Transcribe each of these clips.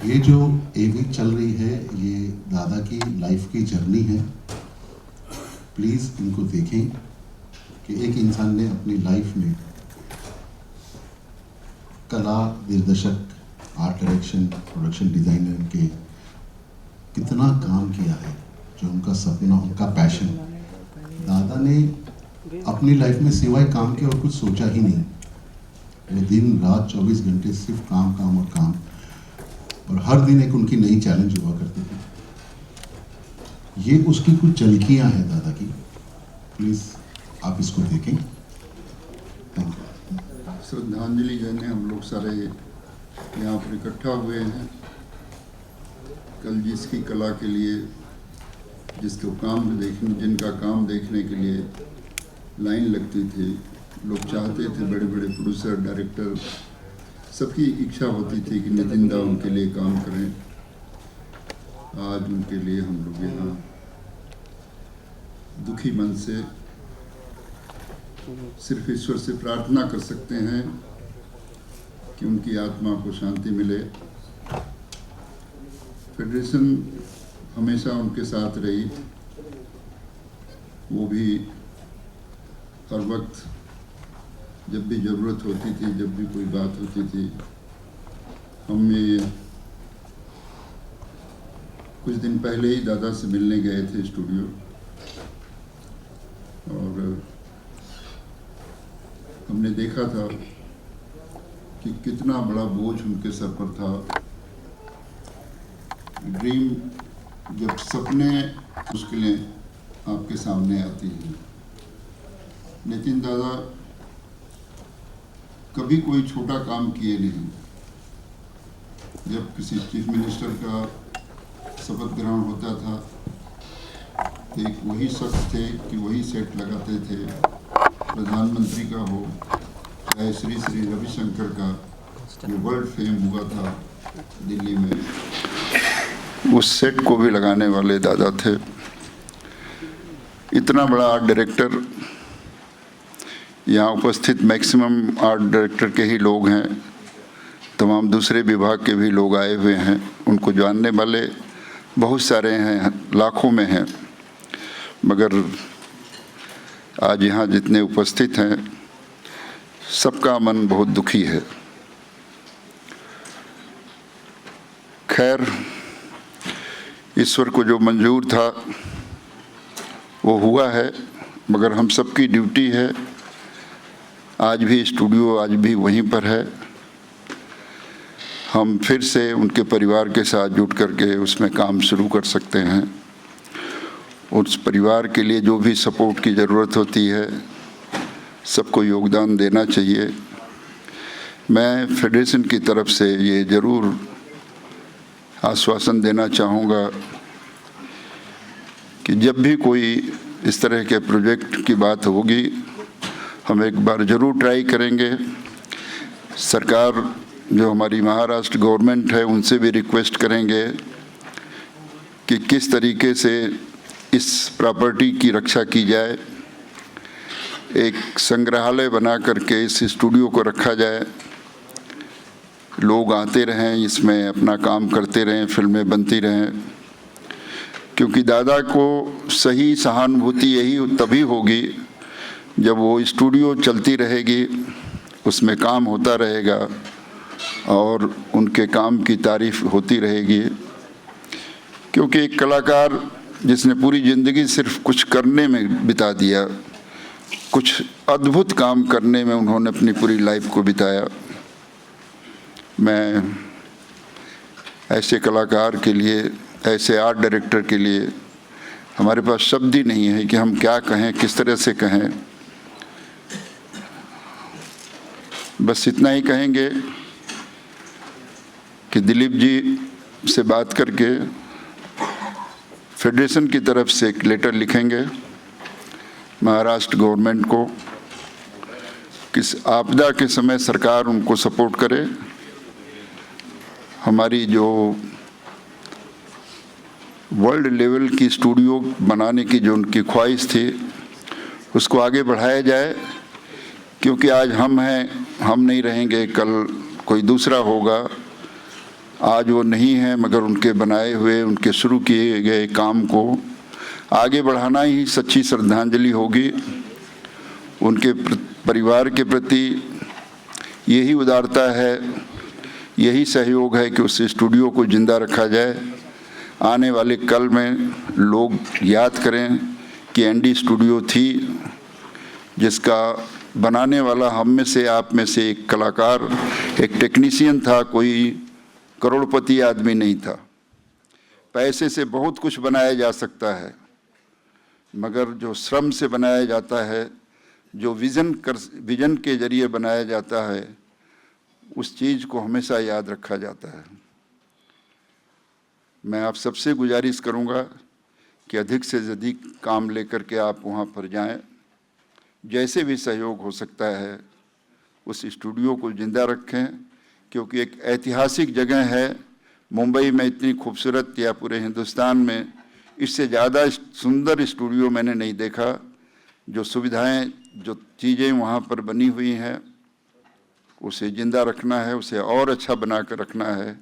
ये जो वीक चल रही है ये दादा की लाइफ की जर्नी है। प्लीज़ इनको देखें कि एक इंसान ने अपनी लाइफ में कला निर्देशक, आर्ट डायरेक्शन, प्रोडक्शन डिज़ाइनर के कितना काम किया है। जो उनका सपना, उनका पैशन, दादा ने अपनी लाइफ में सिवाय काम के और कुछ सोचा ही नहीं। वो दिन रात 24 घंटे सिर्फ काम काम और काम, और हर दिन एक उनकी नई चैलेंज हुआ करती थी। ये उसकी कुछ झलकियाँ हैं दादा की। प्लीज़ आप इसको देखें। Thank you. श्रद्धांजलि देने हम लोग सारे यहाँ पर इकट्ठा हुए हैं। कल जिसकी कला के लिए, जिसको काम देखने, जिनका काम देखने के लिए लाइन लगती थी, लोग चाहते थे, बड़े बड़े प्रोड्यूसर, डायरेक्टर, सबकी इच्छा होती थी कि नितिन दा उनके लिए काम करें। आज उनके लिए हम लोग यहाँ दुखी मन से सिर्फ ईश्वर से प्रार्थना कर सकते हैं कि उनकी आत्मा को शांति मिले। फेडरेशन हमेशा उनके साथ रही, वो भी हर वक्त जब भी ज़रूरत होती थी, जब भी कोई बात होती थी, हमें कुछ दिन पहले ही दादा से मिलने गए थे स्टूडियो, और हमने देखा था कि कितना बड़ा बोझ उनके सर पर था। ड्रीम, जब सपने मुश्किलें आपके सामने आती हैं। नितिन दादा कभी कोई छोटा काम किए नहीं। जब किसी चीफ मिनिस्टर का शपथ ग्रहण होता था, एक वही शख्स थे कि वही सेट लगाते थे। प्रधानमंत्री का हो, चाहे श्री श्री रविशंकर का जो वर्ल्ड फेम हुआ था दिल्ली में, उस सेट को भी लगाने वाले दादा थे। इतना बड़ा आर्ट डायरेक्टर, यहाँ उपस्थित मैक्सिमम आर्ट डायरेक्टर के ही लोग हैं, तमाम दूसरे विभाग के भी लोग आए हुए हैं। उनको जानने वाले बहुत सारे हैं, लाखों में हैं, मगर आज यहाँ जितने उपस्थित हैं सबका मन बहुत दुखी है। खैर, ईश्वर को जो मंजूर था वो हुआ है, मगर हम सबकी ड्यूटी है। आज भी स्टूडियो आज भी वहीं पर है। हम फिर से उनके परिवार के साथ जुट करके उसमें काम शुरू कर सकते हैं। उस परिवार के लिए जो भी सपोर्ट की ज़रूरत होती है, सबको योगदान देना चाहिए। मैं फेडरेशन की तरफ से ये ज़रूर आश्वासन देना चाहूँगा कि जब भी कोई इस तरह के प्रोजेक्ट की बात होगी, हम एक बार ज़रूर ट्राई करेंगे। सरकार जो हमारी महाराष्ट्र गवर्नमेंट है, उनसे भी रिक्वेस्ट करेंगे कि किस तरीके से इस प्रॉपर्टी की रक्षा की जाए। एक संग्रहालय बना करके इस स्टूडियो को रखा जाए, लोग आते रहें, इसमें अपना काम करते रहें, फिल्में बनती रहें। क्योंकि दादा को सही सहानुभूति यही तभी होगी जब वो स्टूडियो चलती रहेगी, उसमें काम होता रहेगा और उनके काम की तारीफ होती रहेगी। क्योंकि एक कलाकार जिसने पूरी ज़िंदगी सिर्फ कुछ करने में बिता दिया, कुछ अद्भुत काम करने में उन्होंने अपनी पूरी लाइफ को बिताया। मैं ऐसे कलाकार के लिए, ऐसे आर्ट डायरेक्टर के लिए हमारे पास शब्द ही नहीं है कि हम क्या कहें, किस तरह से कहें। बस इतना ही कहेंगे कि दिलीप जी से बात करके फेडरेशन की तरफ से एक लेटर लिखेंगे महाराष्ट्र गवर्नमेंट को, किस आपदा के समय सरकार उनको सपोर्ट करे। हमारी जो वर्ल्ड लेवल की स्टूडियो बनाने की जो उनकी ख्वाहिश थी, उसको आगे बढ़ाया जाए। क्योंकि आज हम हैं, हम नहीं रहेंगे, कल कोई दूसरा होगा। आज वो नहीं हैं, मगर उनके बनाए हुए, उनके शुरू किए गए काम को आगे बढ़ाना ही सच्ची श्रद्धांजलि होगी। उनके परिवार के प्रति यही उदारता है, यही सहयोग है कि उस स्टूडियो को जिंदा रखा जाए। आने वाले कल में लोग याद करें कि एनडी स्टूडियो थी, जिसका बनाने वाला हम में से, आप में से एक कलाकार, एक टेक्नीशियन था, कोई करोड़पति आदमी नहीं था। पैसे से बहुत कुछ बनाया जा सकता है, मगर जो श्रम से बनाया जाता है, जो विजन के जरिए बनाया जाता है, उस चीज़ को हमेशा याद रखा जाता है। मैं आप सबसे गुजारिश करूंगा कि अधिक से अधिक काम लेकर के आप वहां पर जाएं। जैसे भी सहयोग हो सकता है उस स्टूडियो को जिंदा रखें, क्योंकि एक ऐतिहासिक जगह है। मुंबई में इतनी खूबसूरत, या पूरे हिंदुस्तान में इससे ज़्यादा सुंदर स्टूडियो मैंने नहीं देखा। जो सुविधाएं, जो चीज़ें वहाँ पर बनी हुई हैं, उसे जिंदा रखना है, उसे और अच्छा बना कर रखना है।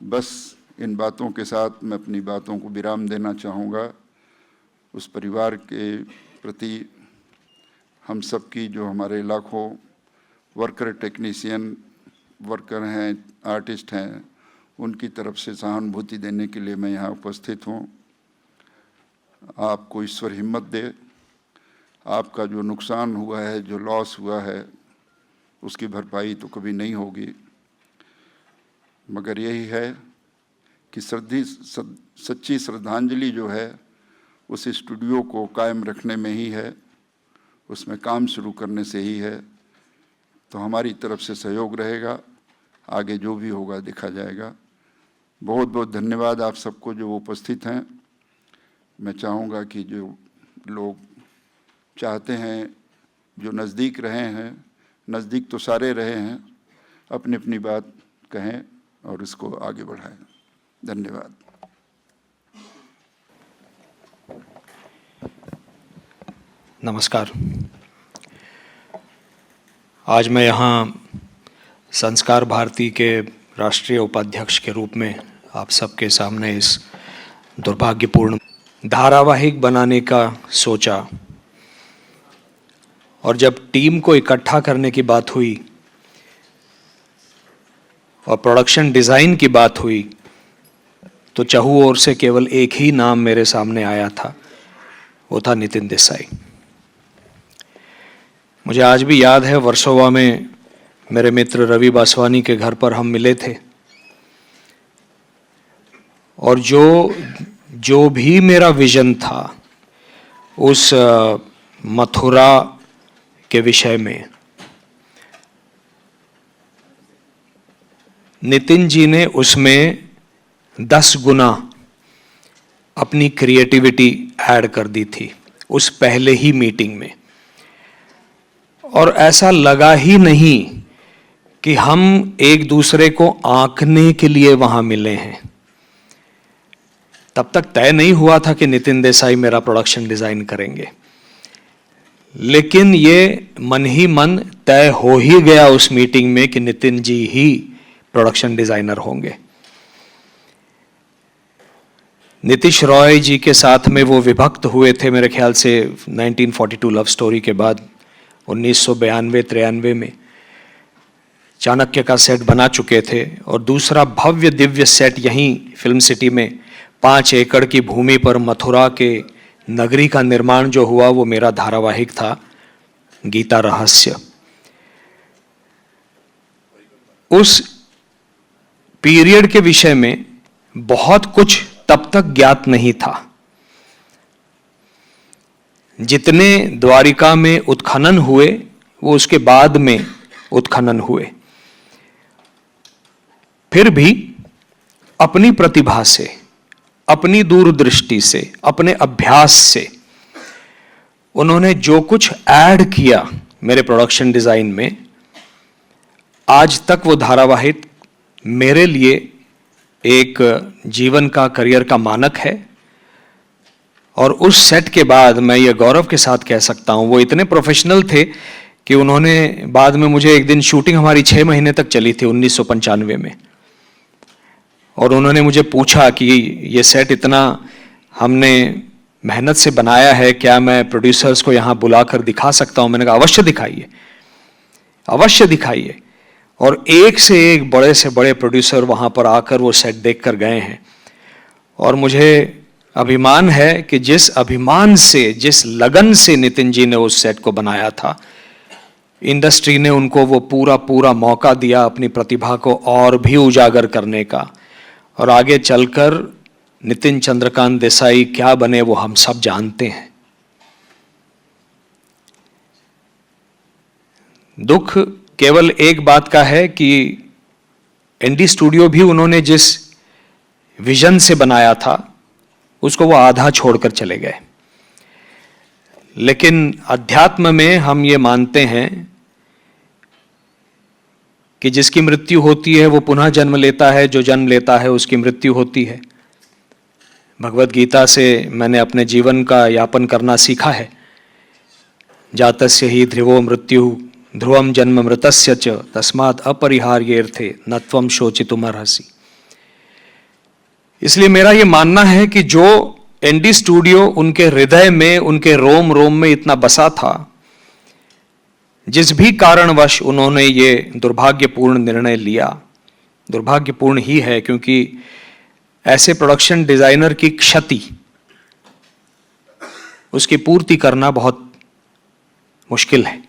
बस इन बातों के साथ मैं अपनी बातों को विराम देना चाहूँगा। उस परिवार के प्रति हम सब की, जो हमारे लाखों वर्कर, टेक्नीशियन वर्कर हैं, आर्टिस्ट हैं, उनकी तरफ से सहानुभूति देने के लिए मैं यहाँ उपस्थित हूँ। आपको ईश्वर हिम्मत दे। आपका जो नुकसान हुआ है, जो लॉस हुआ है, उसकी भरपाई तो कभी नहीं होगी, मगर यही है कि सच्ची श्रद्धांजलि जो है उस स्टूडियो को कायम रखने में ही है, उसमें काम शुरू करने से ही है। तो हमारी तरफ से सहयोग रहेगा, आगे जो भी होगा देखा जाएगा। बहुत बहुत धन्यवाद आप सबको जो उपस्थित हैं। मैं चाहूँगा कि जो लोग चाहते हैं, जो नज़दीक रहे हैं, नज़दीक तो सारे रहे हैं, अपनी अपनी बात कहें और इसको आगे बढ़ाएं। धन्यवाद। नमस्कार। आज मैं यहाँ संस्कार भारती के राष्ट्रीय उपाध्यक्ष के रूप में आप सबके सामने इस दुर्भाग्यपूर्ण धारावाहिक बनाने का सोचा, और जब टीम को इकट्ठा करने की बात हुई और प्रोडक्शन डिज़ाइन की बात हुई, तो चहु ओर से केवल एक ही नाम मेरे सामने आया था, वो था नितिन देसाई। मुझे आज भी याद है, वर्सोवा में मेरे मित्र रवि बासवानी के घर पर हम मिले थे, और जो भी मेरा विजन था उस मथुरा के विषय में, नितिन जी ने उसमें 10 गुना अपनी क्रिएटिविटी ऐड कर दी थी उस पहले ही मीटिंग में। और ऐसा लगा ही नहीं कि हम एक दूसरे को आंकने के लिए वहां मिले हैं। तब तक तय नहीं हुआ था कि नितिन देसाई मेरा प्रोडक्शन डिजाइन करेंगे, लेकिन ये मन ही मन तय हो ही गया उस मीटिंग में कि नितिन जी ही प्रोडक्शन डिजाइनर होंगे। नीतीश रॉय जी के साथ में वो विभक्त हुए थे मेरे ख्याल से 1942 लव स्टोरी के बाद। 1992-93 में चाणक्य का सेट बना चुके थे, और दूसरा भव्य दिव्य सेट यहीं फिल्म सिटी में 5 एकड़ की भूमि पर मथुरा के नगरी का निर्माण जो हुआ, वो मेरा धारावाहिक था गीता रहस्य। उस पीरियड के विषय में बहुत कुछ तब तक ज्ञात नहीं था। जितने द्वारिका में उत्खनन हुए वो उसके बाद में उत्खनन हुए। फिर भी अपनी प्रतिभा से, अपनी दूरदृष्टि से, अपने अभ्यास से उन्होंने जो कुछ ऐड किया मेरे प्रोडक्शन डिजाइन में, आज तक वो धारावाहिक मेरे लिए एक जीवन का, करियर का मानक है। और उस सेट के बाद मैं ये गौरव के साथ कह सकता हूँ, वो इतने प्रोफेशनल थे कि उन्होंने बाद में मुझे एक दिन, शूटिंग हमारी 6 महीने तक चली थी 1995 में, और उन्होंने मुझे पूछा कि ये सेट इतना हमने मेहनत से बनाया है, क्या मैं प्रोड्यूसर्स को यहाँ बुलाकर दिखा सकता हूँ? मैंने कहा अवश्य दिखाइए, अवश्य दिखाइए। और एक से एक बड़े से बड़े प्रोड्यूसर वहाँ पर आकर वो सेट देख कर गए हैं। और मुझे अभिमान है कि जिस अभिमान से, जिस लगन से नितिन जी ने उस सेट को बनाया था, इंडस्ट्री ने उनको वो पूरा मौका दिया अपनी प्रतिभा को और भी उजागर करने का। और आगे चलकर नितिन चंद्रकांत देसाई क्या बने वो हम सब जानते हैं। दुख केवल एक बात का है कि एनडी स्टूडियो भी उन्होंने जिस विजन से बनाया था उसको वो आधा छोड़कर चले गए। लेकिन अध्यात्म में हम ये मानते हैं कि जिसकी मृत्यु होती है वो पुनः जन्म लेता है, जो जन्म लेता है उसकी मृत्यु होती है। भगवत गीता से मैंने अपने जीवन का यापन करना सीखा है। जातस्य ही ध्रुवो मृत्यु ध्रुवम जन्म मृतस्य च तस्मात् अपरिहार्येर्थे न त्वं शोचितुमर्हसि। इसलिए मेरा ये मानना है कि जो एनडी स्टूडियो उनके हृदय में, उनके रोम रोम में इतना बसा था, जिस भी कारणवश उन्होंने ये दुर्भाग्यपूर्ण निर्णय लिया, दुर्भाग्यपूर्ण ही है, क्योंकि ऐसे प्रोडक्शन डिजाइनर की क्षति, उसकी पूर्ति करना बहुत मुश्किल है।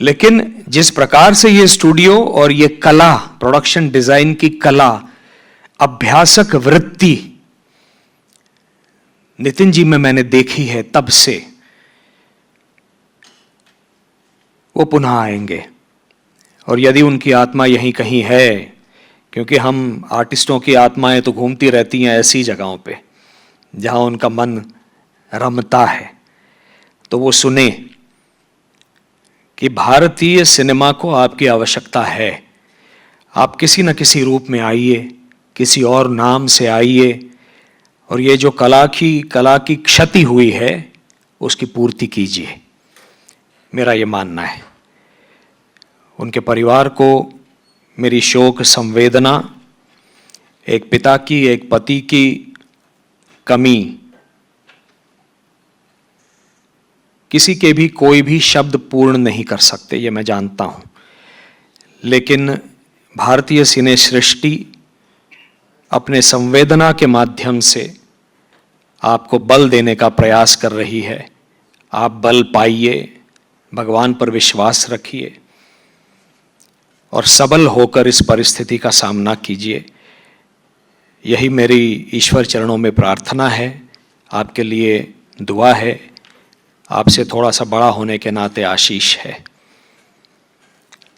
लेकिन जिस प्रकार से ये स्टूडियो और ये कला, प्रोडक्शन डिजाइन की कला, अभ्यासक वृत्ति नितिन जी में मैंने देखी है, तब से वो पुनः आएंगे। और यदि उनकी आत्मा यहीं कहीं है, क्योंकि हम आर्टिस्टों की आत्माएं तो घूमती रहती हैं ऐसी जगहों पे जहां उनका मन रमता है, तो वो सुने कि भारतीय सिनेमा को आपकी आवश्यकता है। आप किसी न किसी रूप में आइए, किसी और नाम से आइए, और ये जो कला की क्षति हुई है उसकी पूर्ति कीजिए। मेरा ये मानना है। उनके परिवार को मेरी शोक संवेदना, एक पिता की, एक पति की कमी, किसी के भी कोई भी शब्द पूर्ण नहीं कर सकते, ये मैं जानता हूं। लेकिन भारतीय सिने सृष्टि अपने संवेदना के माध्यम से आपको बल देने का प्रयास कर रही है। आप बल पाइए, भगवान पर विश्वास रखिए और सबल होकर इस परिस्थिति का सामना कीजिए। यही मेरी ईश्वर चरणों में प्रार्थना है, आपके लिए दुआ है, आपसे थोड़ा सा बड़ा होने के नाते आशीष है।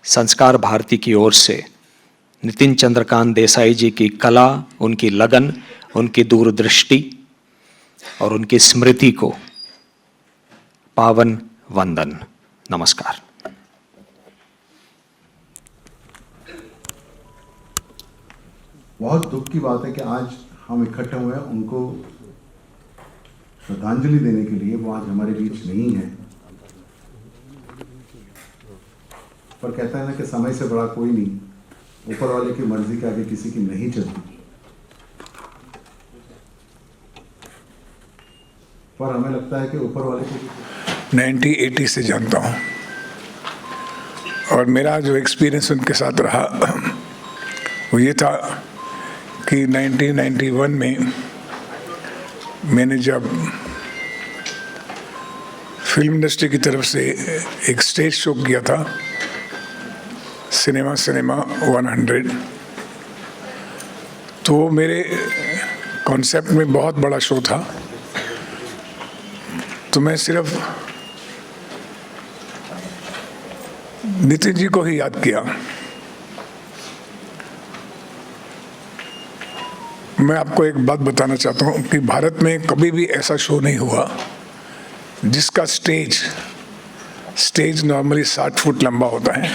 संस्कार भारती की ओर से नितिन चंद्रकांत देसाई जी की कला, उनकी लगन, उनकी दूरदृष्टि और उनकी स्मृति को पावन वंदन। नमस्कार। बहुत दुख की बात है कि आज हम इकट्ठे हुए हैं उनको श्रद्धांजलि देने के लिए। वो आज हमारे बीच नहीं है, पर कहता है ना कि समय से बड़ा कोई नहीं, ऊपर वाले की मर्जी के आगे किसी की नहीं चलती। पर हमें लगता है कि ऊपर वाले को 1980 से जानता हूँ, और मेरा जो एक्सपीरियंस उनके साथ रहा वो ये था कि 1991 में मैंने जब फिल्म इंडस्ट्री की तरफ से एक स्टेज शो किया था, सिनेमा 100, तो मेरे कॉन्सेप्ट में बहुत बड़ा शो था। तो मैं सिर्फ नितिन जी को ही याद किया। मैं आपको एक बात बताना चाहता हूँ कि भारत में कभी भी ऐसा शो नहीं हुआ जिसका स्टेज नॉर्मली 60 फुट लंबा होता है,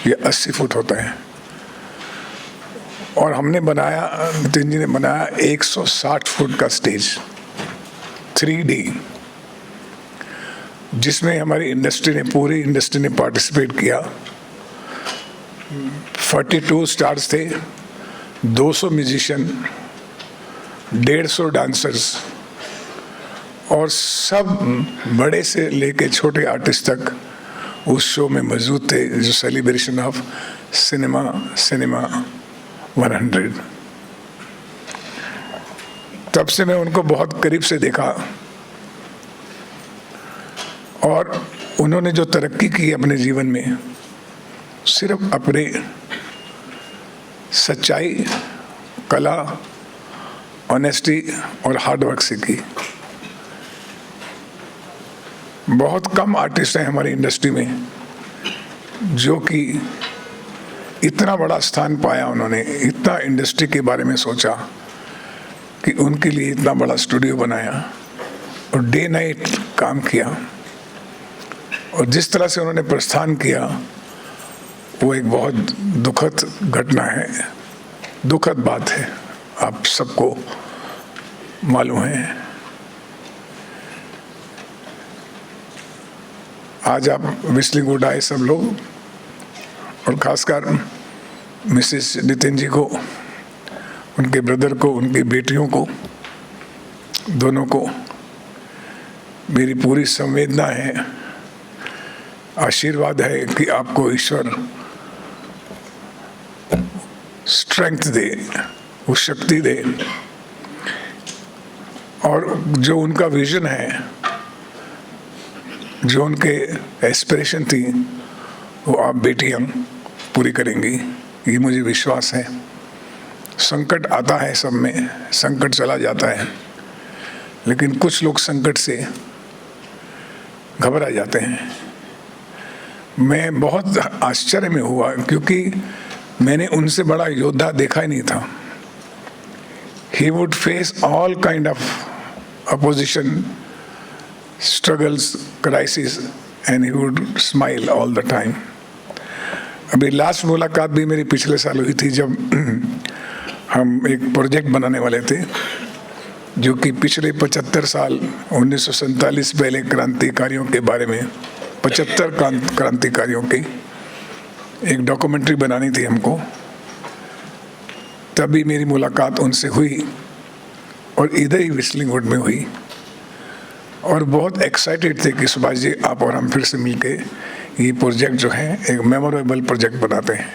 ये 80 फुट होता है। और हमने बनाया, नितिन जी ने बनाया 160 फुट का स्टेज 3D, जिसमें हमारी इंडस्ट्री ने, पूरी इंडस्ट्री ने पार्टिसिपेट किया। 42 स्टार्स थे 200 म्यूजिशियन, 150 डांसर्स और सब बड़े से लेके छोटे आर्टिस्ट तक उस शो में मौजूद थे, जो सेलिब्रेशन ऑफ सिनेमा 100। तब से मैं उनको बहुत करीब से देखा और उन्होंने जो तरक्की की अपने जीवन में सिर्फ अपने सच्चाई, कला, ऑनेस्टी और हार्डवर्क से की। बहुत कम आर्टिस्ट हैं हमारी इंडस्ट्री में जो कि इतना बड़ा स्थान पाया, उन्होंने इतना इंडस्ट्री के बारे में सोचा कि उनके लिए इतना बड़ा स्टूडियो बनाया और डे नाइट काम किया, और जिस तरह से उन्होंने प्रस्थान किया वो एक बहुत दुखद घटना है, दुखद बात है, आप सबको मालूम है। आज आप विस्लिंगवुड आए सब लोग, और खासकर मिसेस नितिन जी को, उनके ब्रदर को, उनकी बेटियों को, दोनों को मेरी पूरी संवेदना है, आशीर्वाद है कि आपको ईश्वर स्ट्रेंथ दे, वो शक्ति दे, और जो उनका विजन है, जो उनके एस्पिरेशन थी, वो आप बेटियां पूरी करेंगी, ये मुझे विश्वास है। संकट आता है सब में, संकट चला जाता है, लेकिन कुछ लोग संकट से घबरा जाते हैं। मैं बहुत आश्चर्य में हुआ क्योंकि मैंने उनसे बड़ा योद्धा देखा ही नहीं था। He would face all kind of opposition, struggles, crises, and he would smile all the time. अभी लास्ट मुलाकात भी मेरी पिछले साल हुई थी, जब हम एक प्रोजेक्ट बनाने वाले थे जो कि पिछले 75 साल 1947 पहले क्रांतिकारियों के बारे में, 75 क्रांतिकारियों की एक डॉक्यूमेंट्री बनानी थी हमको। तभी मेरी मुलाकात उनसे हुई और इधर ही विस्लिंगवुड में हुई, और बहुत एक्साइटेड थे कि सुभाष जी आप और हम फिर से मिलके ये प्रोजेक्ट जो है एक मेमोरेबल प्रोजेक्ट बनाते हैं।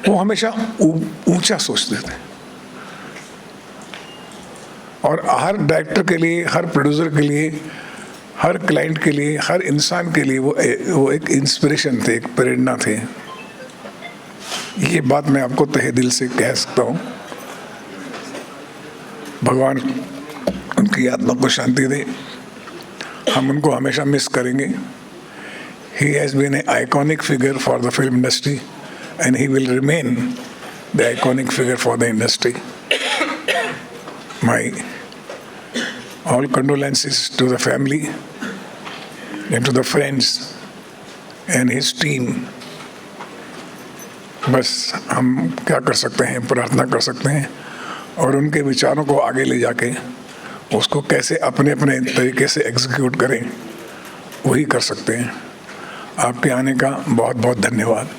वो हमेशा ऊंचा सोचते थे, और हर डायरेक्टर के लिए, हर प्रोड्यूसर के लिए, हर क्लाइंट के लिए, हर इंसान के लिए वो एक इंस्पिरेशन थे, एक प्रेरणा थे। ये बात मैं आपको तहे दिल से कह सकता हूँ। भगवान उनकी आत्मा को शांति दे, हम उनको हमेशा मिस करेंगे। He has been an iconic figure for the film industry and he will remain the iconic figure for the industry. My all condolences to the family and to the friends and his team. बस हम क्या कर सकते हैं, प्रार्थना कर सकते हैं और उनके विचारों को आगे ले जाके उसको कैसे अपने अपने तरीके से एग्जीक्यूट करें, वही कर सकते हैं। आपके आने का बहुत बहुत धन्यवाद।